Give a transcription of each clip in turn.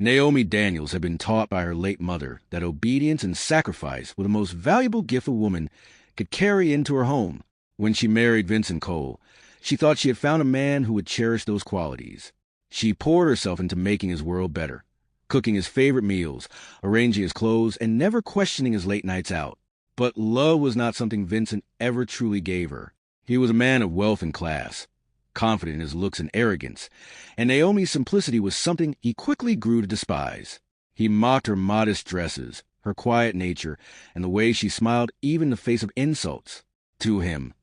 Naomi Daniels had been taught by her late mother that obedience and sacrifice were the most valuable gift a woman could carry into her home. When she married Vincent Cole, she thought she had found a man who would cherish those qualities. She poured herself into making his world better, cooking his favorite meals, arranging his clothes, and never questioning his late nights out. But love was not something Vincent ever truly gave her. He was a man of wealth and class, confident in his looks and arrogance, and Naomi's simplicity was something he quickly grew to despise. He mocked her modest dresses, her quiet nature, and the way she smiled even in the face of insults. To him,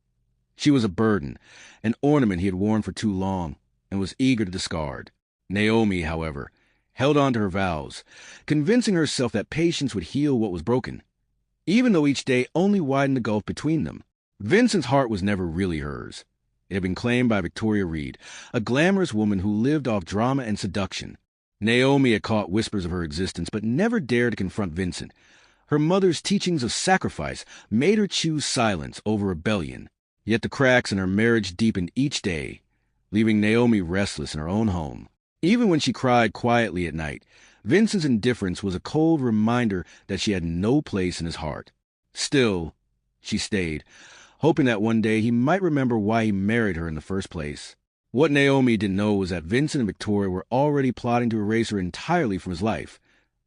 she was a burden, an ornament he had worn for too long, and was eager to discard. Naomi, however, held on to her vows, convincing herself that patience would heal what was broken, even though each day only widened the gulf between them. Vincent's heart was never really hers. It had been claimed by Victoria Reed, a glamorous woman who lived off drama and seduction. Naomi had caught whispers of her existence, but never dared to confront Vincent. Her mother's teachings of sacrifice made her choose silence over rebellion. Yet the cracks in her marriage deepened each day, leaving Naomi restless in her own home. Even when she cried quietly at night, Vincent's indifference was a cold reminder that she had no place in his heart. Still, she stayed, hoping that one day he might remember why he married her in the first place. What Naomi didn't know was that Vincent and Victoria were already plotting to erase her entirely from his life,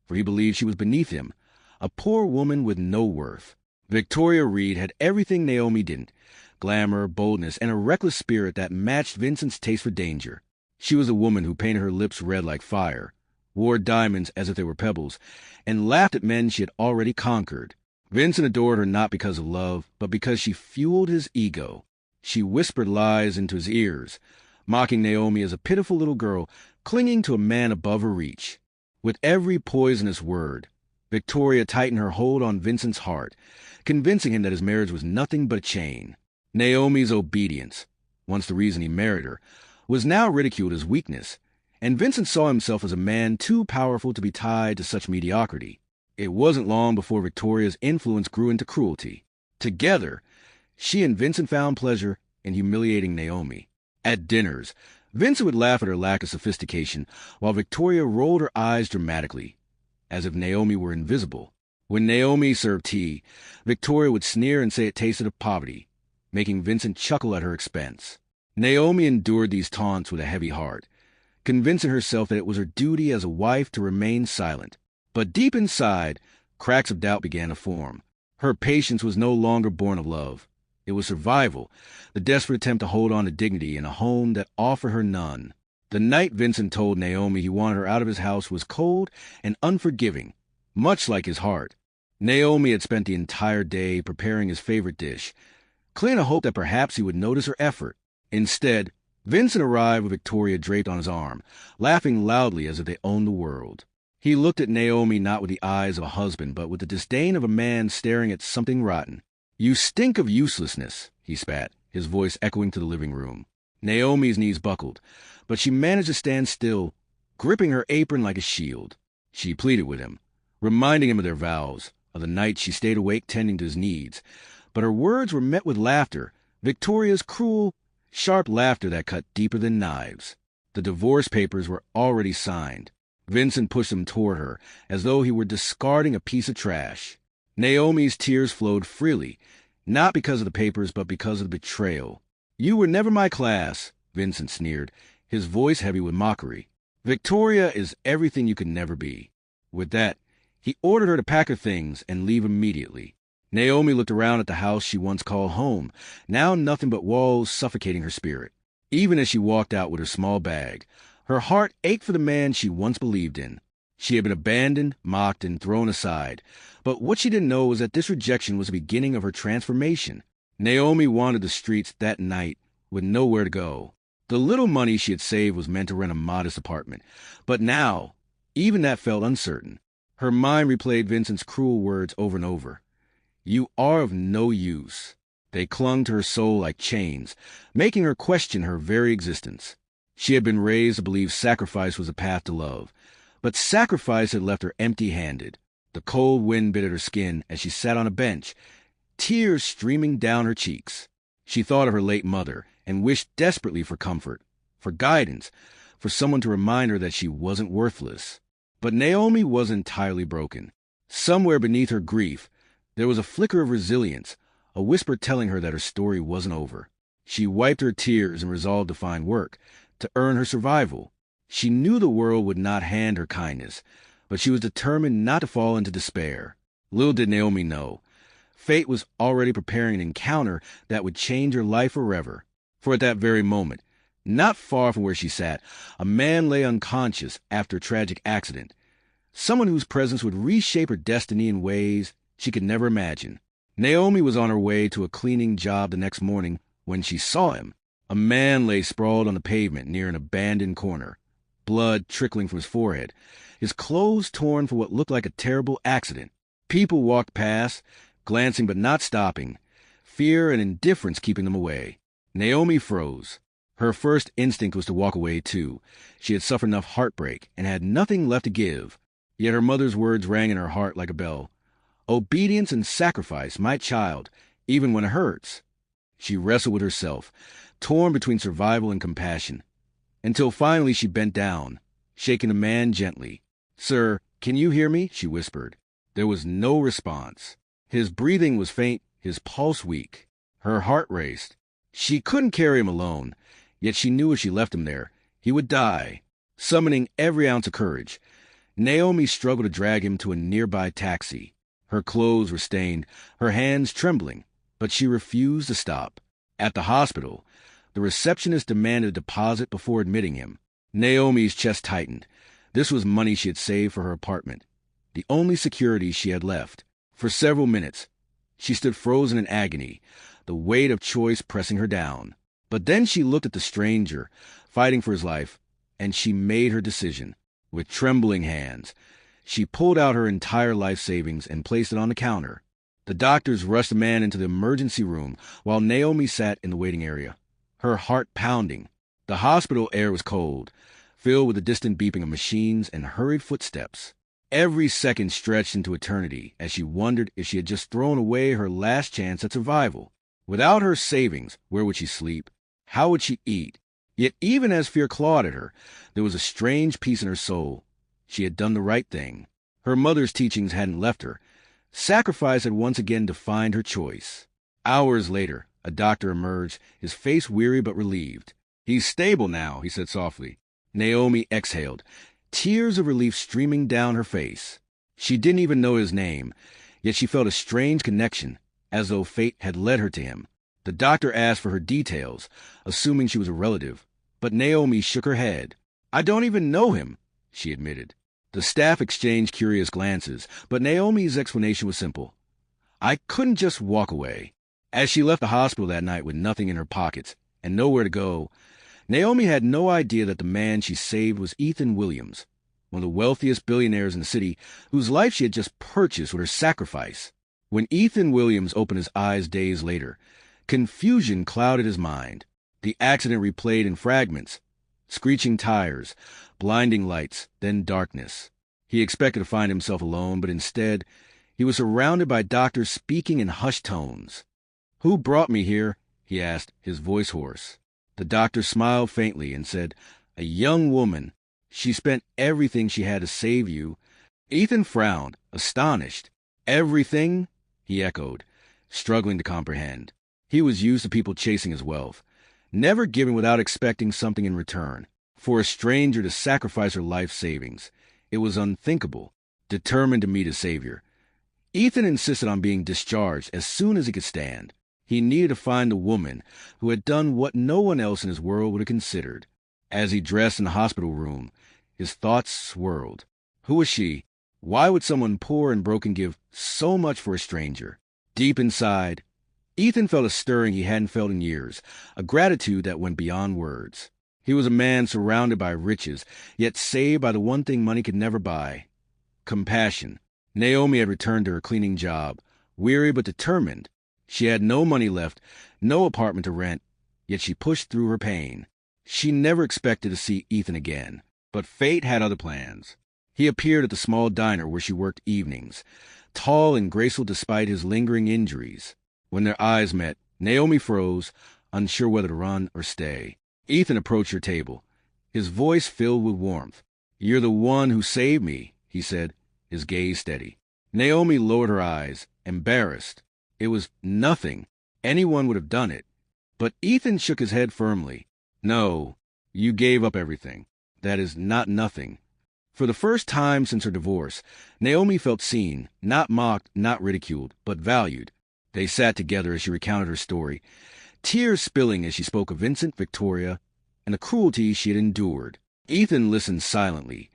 for he believed she was beneath him, a poor woman with no worth. Victoria Reed had everything Naomi didn't: glamour, boldness, and a reckless spirit that matched Vincent's taste for danger. She was a woman who painted her lips red like fire, wore diamonds as if they were pebbles, and laughed at men she had already conquered. Vincent adored her not because of love, but because she fueled his ego. She whispered lies into his ears, mocking Naomi as a pitiful little girl clinging to a man above her reach. With every poisonous word, Victoria tightened her hold on Vincent's heart, convincing him that his marriage was nothing but a chain. Naomi's obedience, once the reason he married her, was now ridiculed as weakness, and Vincent saw himself as a man too powerful to be tied to such mediocrity. It wasn't long before Victoria's influence grew into cruelty. Together, she and Vincent found pleasure in humiliating Naomi. At dinners, Vincent would laugh at her lack of sophistication, while Victoria rolled her eyes dramatically, as if Naomi were invisible. When Naomi served tea, Victoria would sneer and say it tasted of poverty, making Vincent chuckle at her expense. Naomi endured these taunts with a heavy heart, convincing herself that it was her duty as a wife to remain silent. But deep inside, cracks of doubt began to form. Her patience was no longer born of love. It was survival, the desperate attempt to hold on to dignity in a home that offered her none. The night Vincent told Naomi he wanted her out of his house was cold and unforgiving, much like his heart. Naomi had spent the entire day preparing his favorite dish, clinging to hope that perhaps he would notice her effort. Instead, Vincent arrived with Victoria draped on his arm, laughing loudly as if they owned the world. He looked at Naomi not with the eyes of a husband, but with the disdain of a man staring at something rotten. "You stink of uselessness," he spat, his voice echoing to the living room. Naomi's knees buckled, but she managed to stand still, gripping her apron like a shield. She pleaded with him, reminding him of their vows, of the night she stayed awake tending to his needs. But her words were met with laughter, Victoria's cruel, sharp laughter that cut deeper than knives. The divorce papers were already signed. Vincent pushed them toward her, as though he were discarding a piece of trash. Naomi's tears flowed freely, not because of the papers, but because of the betrayal. "You were never my class," Vincent sneered, his voice heavy with mockery. "Victoria is everything you could never be." With that, he ordered her to pack her things and leave immediately. Naomi looked around at the house she once called home, now nothing but walls suffocating her spirit. Even as she walked out with her small bag, her heart ached for the man she once believed in. She had been abandoned, mocked, and thrown aside. But what she didn't know was that this rejection was the beginning of her transformation. Naomi wandered the streets that night with nowhere to go. The little money she had saved was meant to rent a modest apartment. But now, even that felt uncertain. Her mind replayed Vincent's cruel words over and over. "You are of no use." They clung to her soul like chains, making her question her very existence. She had been raised to believe sacrifice was a path to love, but sacrifice had left her empty-handed. The cold wind bit at her skin as she sat on a bench, tears streaming down her cheeks. She thought of her late mother and wished desperately for comfort, for guidance, for someone to remind her that she wasn't worthless. But Naomi wasn't entirely broken. Somewhere beneath her grief, there was a flicker of resilience, a whisper telling her that her story wasn't over. She wiped her tears and resolved to find work, to earn her survival. She knew the world would not hand her kindness, but she was determined not to fall into despair. Little did Naomi know, fate was already preparing an encounter that would change her life forever. For at that very moment, not far from where she sat, a man lay unconscious after a tragic accident. Someone whose presence would reshape her destiny in ways she could never imagine. Naomi was on her way to a cleaning job the next morning when she saw him. A man lay sprawled on the pavement near an abandoned corner, blood trickling from his forehead, his clothes torn from what looked like a terrible accident. People walked past, glancing but not stopping, fear and indifference keeping them away. Naomi froze. Her first instinct was to walk away too. She had suffered enough heartbreak and had nothing left to give. Yet her mother's words rang in her heart like a bell. Obedience and sacrifice, my child, even when it hurts. She wrestled with herself, torn between survival and compassion, until finally she bent down, shaking the man gently. "Sir, can you hear me?" she whispered. There was no response. His breathing was faint, his pulse weak. Her heart raced. She couldn't carry him alone, yet she knew if she left him there, he would die. Summoning every ounce of courage, Naomi struggled to drag him to a nearby taxi. Her clothes were stained, her hands trembling, but she refused to stop. At the hospital, the receptionist demanded a deposit before admitting him. Naomi's chest tightened. This was money she had saved for her apartment, the only security she had left. For several minutes, she stood frozen in agony, the weight of choice pressing her down. But then she looked at the stranger, fighting for his life, and she made her decision. With trembling hands, she pulled out her entire life savings and placed it on the counter. The doctors rushed the man into the emergency room while Naomi sat in the waiting area, her heart pounding. The hospital air was cold, filled with the distant beeping of machines and hurried footsteps. Every second stretched into eternity as she wondered if she had just thrown away her last chance at survival. Without her savings, where would she sleep? How would she eat? Yet even as fear clawed at her, there was a strange peace in her soul. She had done the right thing. Her mother's teachings hadn't left her. Sacrifice had once again defined her choice. Hours later, a doctor emerged, his face weary but relieved. "He's stable now," he said softly. Naomi exhaled, tears of relief streaming down her face. She didn't even know his name, yet she felt a strange connection, as though fate had led her to him. The doctor asked for her details, assuming she was a relative, but Naomi shook her head. "I don't even know him," she admitted. The staff exchanged curious glances, but Naomi's explanation was simple. "I couldn't just walk away." As she left the hospital that night with nothing in her pockets and nowhere to go, Naomi had no idea that the man she saved was Ethan Williams, one of the wealthiest billionaires in the city, whose life she had just purchased with her sacrifice. When Ethan Williams opened his eyes days later, confusion clouded his mind. The accident replayed in fragments: screeching tires, blinding lights, then darkness. He expected to find himself alone, but instead, he was surrounded by doctors speaking in hushed tones. "Who brought me here?" he asked, his voice hoarse. The doctor smiled faintly and said, "A young woman. She spent everything she had to save you." Ethan frowned, astonished. "Everything?" he echoed, struggling to comprehend. He was used to people chasing his wealth, never giving without expecting something in return. For a stranger to sacrifice her life savings, it was unthinkable. Determined to meet his savior, Ethan insisted on being discharged as soon as he could stand. He needed to find a woman who had done what no one else in his world would have considered. As he dressed in the hospital room, his thoughts swirled. Who was she? Why would someone poor and broken give so much for a stranger? Deep inside, Ethan felt a stirring he hadn't felt in years, a gratitude that went beyond words. He was a man surrounded by riches, yet saved by the one thing money could never buy: compassion. Naomi had returned to her cleaning job, weary but determined. She had no money left, no apartment to rent, yet she pushed through her pain. She never expected to see Ethan again, but fate had other plans. He appeared at the small diner where she worked evenings, tall and graceful despite his lingering injuries. When their eyes met, Naomi froze, unsure whether to run or stay. Ethan approached her table, his voice filled with warmth. "You're the one who saved me," he said, his gaze steady. Naomi lowered her eyes, embarrassed. It was nothing. Anyone would have done it. But Ethan shook his head firmly. "No, you gave up everything. That is not nothing." For the first time since her divorce, Naomi felt seen, not mocked, not ridiculed, but valued. They sat together as she recounted her story, tears spilling as she spoke of Vincent, Victoria, and the cruelty she had endured. Ethan listened silently,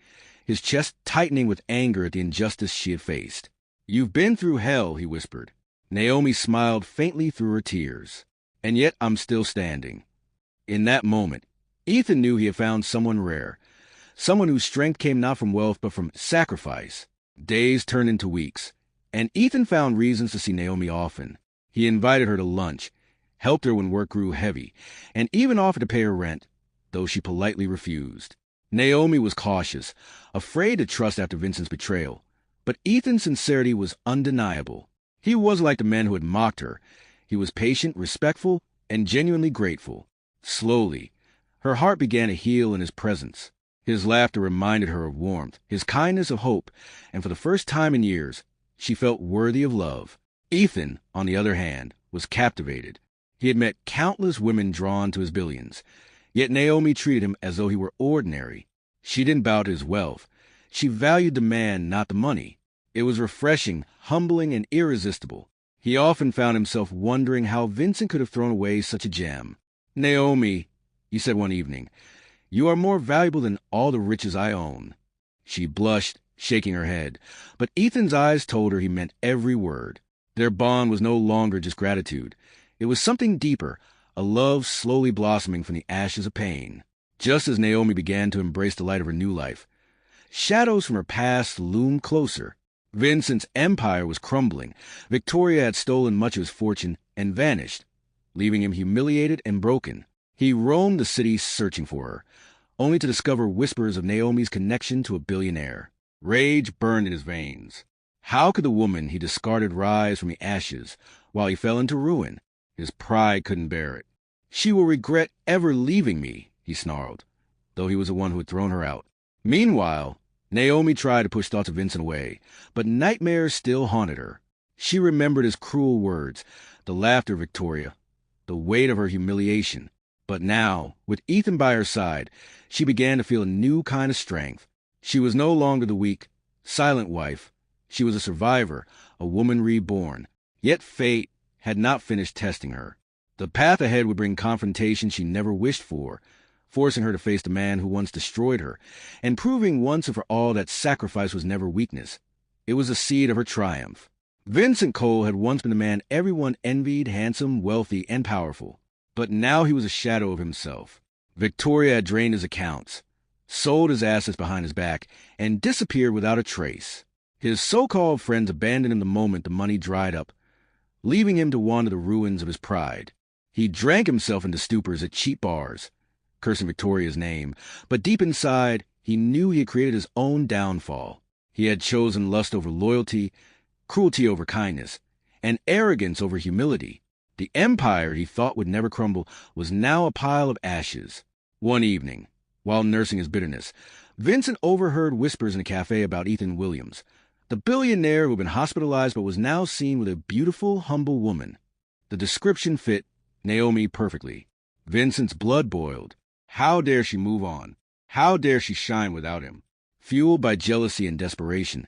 his chest tightening with anger at the injustice she had faced. "You've been through hell," he whispered. Naomi smiled faintly through her tears. "And yet I'm still standing." In that moment, Ethan knew he had found someone rare, someone whose strength came not from wealth but from sacrifice. Days turned into weeks, and Ethan found reasons to see Naomi often. He invited her to lunch, helped her when work grew heavy, and even offered to pay her rent, though she politely refused. Naomi was cautious, afraid to trust after Vincent's betrayal, but Ethan's sincerity was undeniable. He was like the men who had mocked her. He was patient, respectful, and genuinely grateful. Slowly, her heart began to heal in his presence. His laughter reminded her of warmth, his kindness of hope, and for the first time in years, she felt worthy of love. Ethan, on the other hand, was captivated. He had met countless women drawn to his billions, yet Naomi treated him as though he were ordinary. She didn't bow to his wealth. She valued the man, not the money. It was refreshing, humbling, and irresistible. He often found himself wondering how Vincent could have thrown away such a gem. "Naomi," he said one evening, "you are more valuable than all the riches I own." She blushed, shaking her head, but Ethan's eyes told her he meant every word. Their bond was no longer just gratitude. It was something deeper, a love slowly blossoming from the ashes of pain. Just as Naomi began to embrace the light of her new life, shadows from her past loomed closer. Vincent's empire was crumbling. Victoria had stolen much of his fortune and vanished, leaving him humiliated and broken. He roamed the city searching for her, only to discover whispers of Naomi's connection to a billionaire. Rage burned in his veins. How could the woman he discarded rise from the ashes while he fell into ruin? His pride couldn't bear it. "She will regret ever leaving me," he snarled, though he was the one who had thrown her out. Meanwhile, Naomi tried to push thoughts of Vincent away, but nightmares still haunted her. She remembered his cruel words, the laughter of Victoria, the weight of her humiliation. But now, with Ethan by her side, she began to feel a new kind of strength. She was no longer the weak, silent wife. She was a survivor, a woman reborn. Yet fate had not finished testing her. The path ahead would bring confrontation she never wished for, forcing her to face the man who once destroyed her, and proving once and for all that sacrifice was never weakness. It was the seed of her triumph. Vincent Cole had once been the man everyone envied, handsome, wealthy, and powerful. But now he was a shadow of himself. Victoria had drained his accounts, sold his assets behind his back, and disappeared without a trace. His so-called friends abandoned him the moment the money dried up, leaving him to wander the ruins of his pride. He drank himself into stupors at cheap bars, cursing Victoria's name, but deep inside, he knew he had created his own downfall. He had chosen lust over loyalty, cruelty over kindness, and arrogance over humility. The empire he thought would never crumble was now a pile of ashes. One evening, while nursing his bitterness, Vincent overheard whispers in a cafe about Ethan Williams, the billionaire who had been hospitalized but was now seen with a beautiful, humble woman. The description fit Naomi perfectly. Vincent's blood boiled. How dare she move on? How dare she shine without him? Fueled by jealousy and desperation,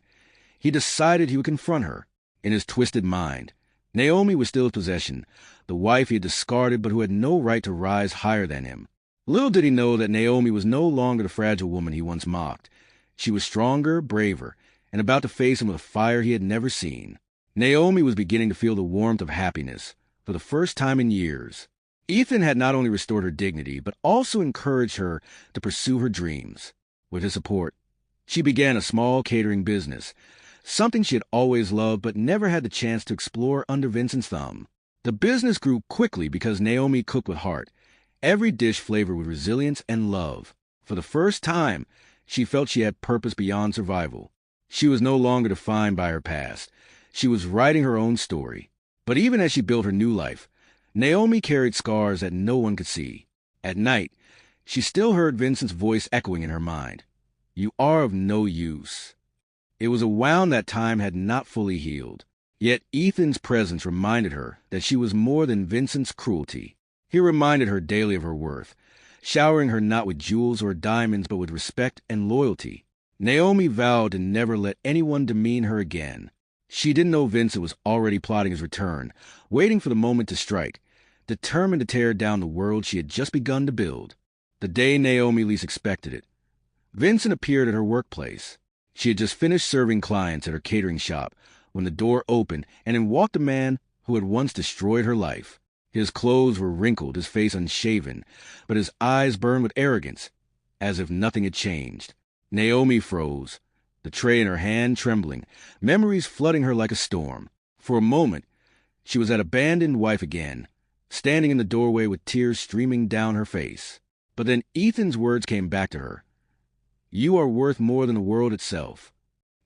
he decided he would confront her. In his twisted mind, Naomi was still his possession, the wife he had discarded but who had no right to rise higher than him. Little did he know that Naomi was no longer the fragile woman he once mocked. She was stronger, braver, and about to face him with a fire he had never seen. Naomi was beginning to feel the warmth of happiness, for the first time in years. Ethan had not only restored her dignity, but also encouraged her to pursue her dreams. With his support, she began a small catering business, something she had always loved but never had the chance to explore under Vincent's thumb. The business grew quickly because Naomi cooked with heart, every dish flavored with resilience and love. For the first time, she felt she had purpose beyond survival. She was no longer defined by her past. She was writing her own story. But even as she built her new life, Naomi carried scars that no one could see. At night, she still heard Vincent's voice echoing in her mind. You are of no use. It was a wound that time had not fully healed. Yet Ethan's presence reminded her that she was more than Vincent's cruelty. He reminded her daily of her worth, showering her not with jewels or diamonds but with respect and loyalty. Naomi vowed to never let anyone demean her again. She didn't know Vincent was already plotting his return, waiting for the moment to strike, determined to tear down the world she had just begun to build. The day Naomi least expected it, Vincent appeared at her workplace. She had just finished serving clients at her catering shop when the door opened and in walked a man who had once destroyed her life. His clothes were wrinkled, his face unshaven, but his eyes burned with arrogance, as if nothing had changed. Naomi froze, the tray in her hand trembling, memories flooding her like a storm. For a moment, she was that abandoned wife again, standing in the doorway with tears streaming down her face. But then Ethan's words came back to her. You are worth more than the world itself.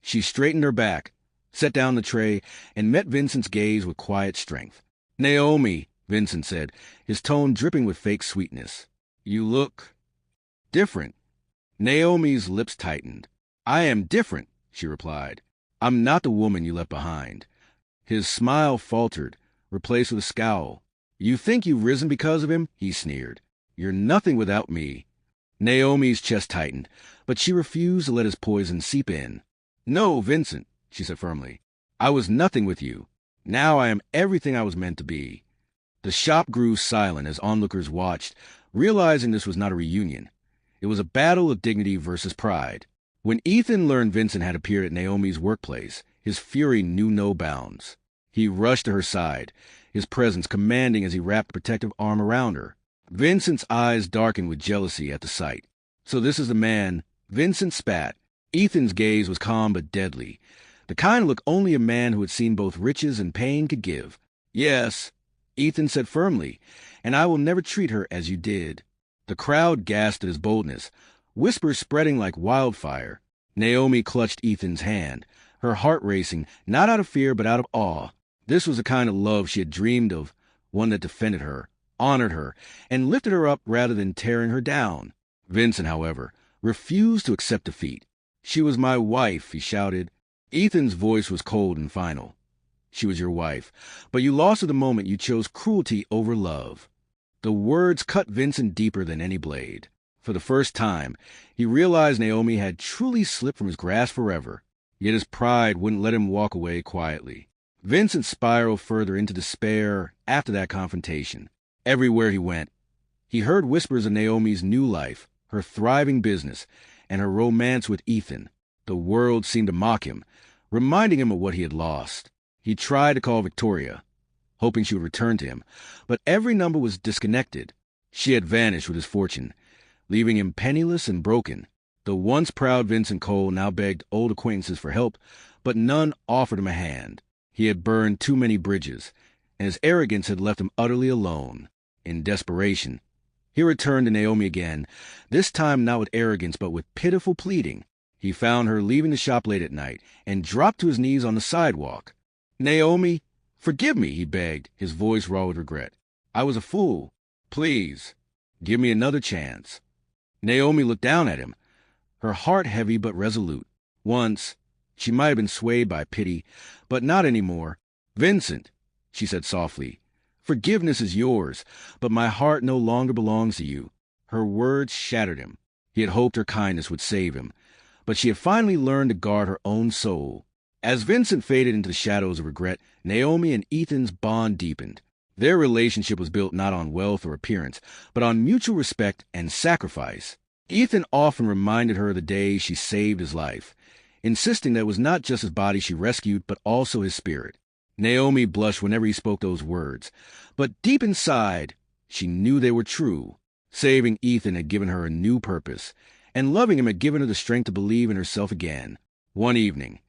She straightened her back, set down the tray, and met Vincent's gaze with quiet strength. Naomi, Vincent said, his tone dripping with fake sweetness. You look different. Naomi's lips tightened. I am different, she replied. I'm not the woman you left behind. His smile faltered, replaced with a scowl. You think you've risen because of him? He sneered. You're nothing without me. Naomi's chest tightened, but she refused to let his poison seep in. No, Vincent, she said firmly. I was nothing with you. Now I am everything I was meant to be. The shop grew silent as onlookers watched, realizing this was not a reunion. It was a battle of dignity versus pride. When Ethan learned Vincent had appeared at Naomi's workplace, his fury knew no bounds. He rushed to her side, his presence commanding as he wrapped a protective arm around her. Vincent's eyes darkened with jealousy at the sight. So this is the man. Vincent spat. Ethan's gaze was calm but deadly, the kind of look only a man who had seen both riches and pain could give. Yes, Ethan said firmly, and I will never treat her as you did. The crowd gasped at his boldness, whispers spreading like wildfire. Naomi clutched Ethan's hand, her heart racing, not out of fear but out of awe. This was the kind of love she had dreamed of, one that defended her, honored her, and lifted her up rather than tearing her down. Vincent, however, refused to accept defeat. She was my wife, he shouted. Ethan's voice was cold and final. She was your wife, but you lost her the moment you chose cruelty over love. The words cut Vincent deeper than any blade. For the first time, he realized Naomi had truly slipped from his grasp forever, yet his pride wouldn't let him walk away quietly. Vincent spiraled further into despair after that confrontation. Everywhere he went, he heard whispers of Naomi's new life, her thriving business, and her romance with Ethan. The world seemed to mock him, reminding him of what he had lost. He tried to call Victoria, hoping she would return to him, but every number was disconnected. She had vanished with his fortune, leaving him penniless and broken. The once proud Vincent Cole now begged old acquaintances for help, but none offered him a hand. He had burned too many bridges, and his arrogance had left him utterly alone. In desperation, he returned to Naomi again, this time not with arrogance but with pitiful pleading. He found her leaving the shop late at night and dropped to his knees on the sidewalk. Naomi, forgive me, he begged, his voice raw with regret. I was a fool. Please, give me another chance. Naomi looked down at him, her heart heavy but resolute. Once, she might have been swayed by pity, but not anymore. Vincent, she said softly, forgiveness is yours, but my heart no longer belongs to you. Her words shattered him. He had hoped her kindness would save him, but she had finally learned to guard her own soul. As Vincent faded into the shadows of regret, Naomi and Ethan's bond deepened. Their relationship was built not on wealth or appearance, but on mutual respect and sacrifice. Ethan often reminded her of the day she saved his life, insisting that it was not just his body she rescued, but also his spirit. Naomi blushed whenever he spoke those words, but deep inside, she knew they were true. Saving Ethan had given her a new purpose, and loving him had given her the strength to believe in herself again. One evening,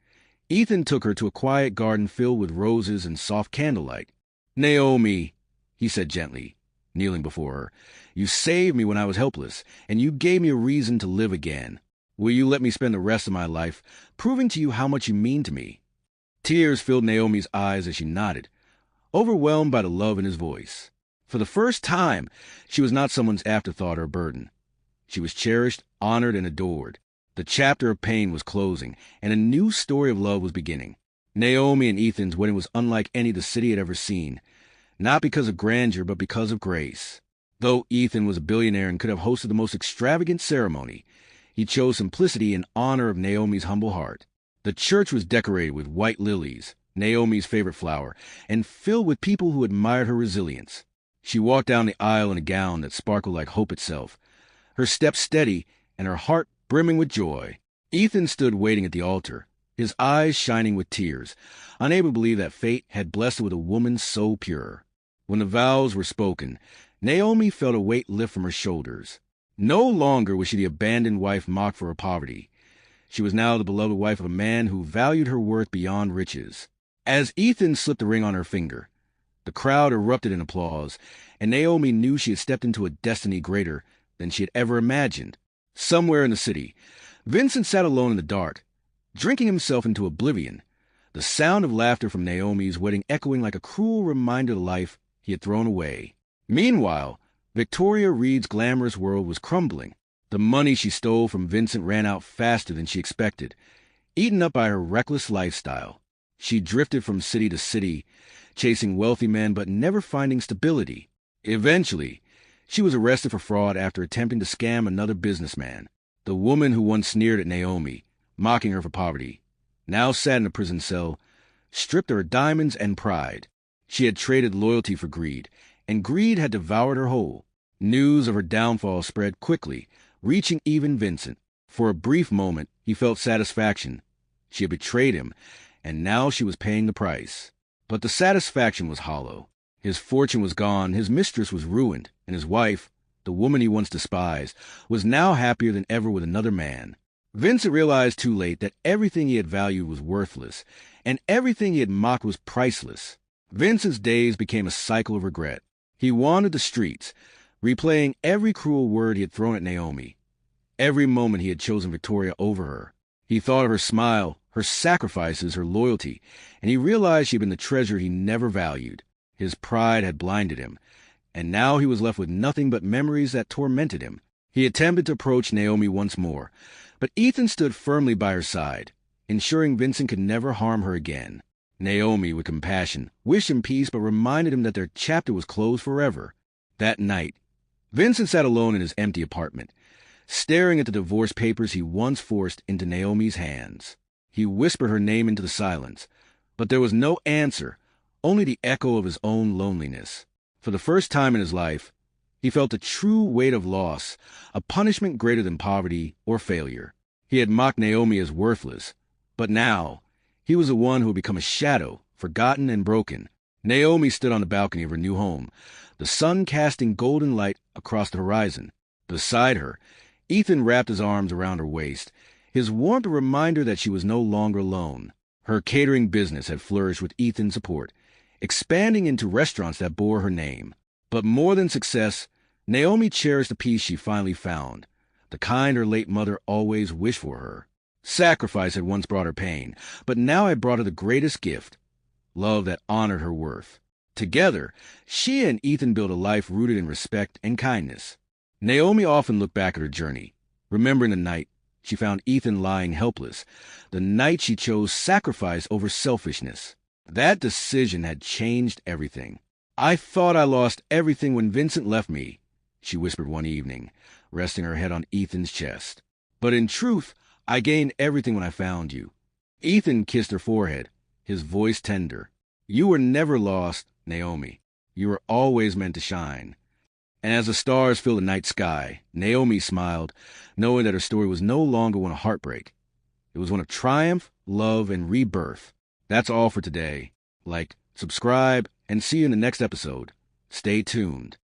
Ethan took her to a quiet garden filled with roses and soft candlelight. Naomi, he said gently, kneeling before her, you saved me when I was helpless, and you gave me a reason to live again. Will you let me spend the rest of my life proving to you how much you mean to me? Tears filled Naomi's eyes as she nodded, overwhelmed by the love in his voice. For the first time, she was not someone's afterthought or burden. She was cherished, honored, and adored. The chapter of pain was closing, and a new story of love was beginning. Naomi and Ethan's wedding was unlike any the city had ever seen, not because of grandeur, but because of grace. Though Ethan was a billionaire and could have hosted the most extravagant ceremony, he chose simplicity in honor of Naomi's humble heart. The church was decorated with white lilies, Naomi's favorite flower, and filled with people who admired her resilience. She walked down the aisle in a gown that sparkled like hope itself, her steps steady and her heart brimming with joy. Ethan stood waiting at the altar, his eyes shining with tears, unable to believe that fate had blessed him with a woman so pure. When the vows were spoken, Naomi felt a weight lift from her shoulders. No longer was she the abandoned wife mocked for her poverty. She was now the beloved wife of a man who valued her worth beyond riches. As Ethan slipped the ring on her finger, the crowd erupted in applause, and Naomi knew she had stepped into a destiny greater than she had ever imagined. Somewhere in the city, Vincent sat alone in the dark, drinking himself into oblivion, the sound of laughter from Naomi's wedding echoing like a cruel reminder of the life he had thrown away. Meanwhile, Victoria Reed's glamorous world was crumbling. The money she stole from Vincent ran out faster than she expected, eaten up by her reckless lifestyle. She drifted from city to city, chasing wealthy men but never finding stability. Eventually, she was arrested for fraud after attempting to scam another businessman. The woman who once sneered at Naomi, mocking her for poverty, now sat in a prison cell, stripped of her diamonds and pride. She had traded loyalty for greed, and greed had devoured her whole. News of her downfall spread quickly, reaching even Vincent. For a brief moment, he felt satisfaction. She had betrayed him, and now she was paying the price. But the satisfaction was hollow. His fortune was gone, his mistress was ruined, and his wife, the woman he once despised, was now happier than ever with another man. Vincent realized too late that everything he had valued was worthless, and everything he had mocked was priceless. Vincent's days became a cycle of regret. He wandered the streets, replaying every cruel word he had thrown at Naomi, every moment he had chosen Victoria over her. He thought of her smile, her sacrifices, her loyalty, and he realized she had been the treasure he never valued. His pride had blinded him, and now he was left with nothing but memories that tormented him. He attempted to approach Naomi once more, but Ethan stood firmly by her side, ensuring Vincent could never harm her again. Naomi, with compassion, wished him peace but reminded him that their chapter was closed forever. That night, Vincent sat alone in his empty apartment, staring at the divorce papers he once forced into Naomi's hands. He whispered her name into the silence, but there was no answer, only the echo of his own loneliness. For the first time in his life, he felt the true weight of loss, a punishment greater than poverty or failure. He had mocked Naomi as worthless, but now he was the one who had become a shadow, forgotten and broken. Naomi stood on the balcony of her new home, the sun casting golden light across the horizon. Beside her, Ethan wrapped his arms around her waist, his warmth a reminder that she was no longer alone. Her catering business had flourished with Ethan's support, expanding into restaurants that bore her name. But more than success, Naomi cherished the peace she finally found, the kind her late mother always wished for her. Sacrifice had once brought her pain, but now had brought her the greatest gift, love that honored her worth. Together, she and Ethan built a life rooted in respect and kindness. Naomi often looked back at her journey, remembering the night she found Ethan lying helpless, the night she chose sacrifice over selfishness. That decision had changed everything. "I thought I lost everything when Vincent left me," she whispered one evening, resting her head on Ethan's chest. "But in truth, I gained everything when I found you." Ethan kissed her forehead, his voice tender. "You were never lost, Naomi. You were always meant to shine." And as the stars filled the night sky, Naomi smiled, knowing that her story was no longer one of heartbreak. It was one of triumph, love, and rebirth. That's all for today. Like, subscribe, and see you in the next episode. Stay tuned.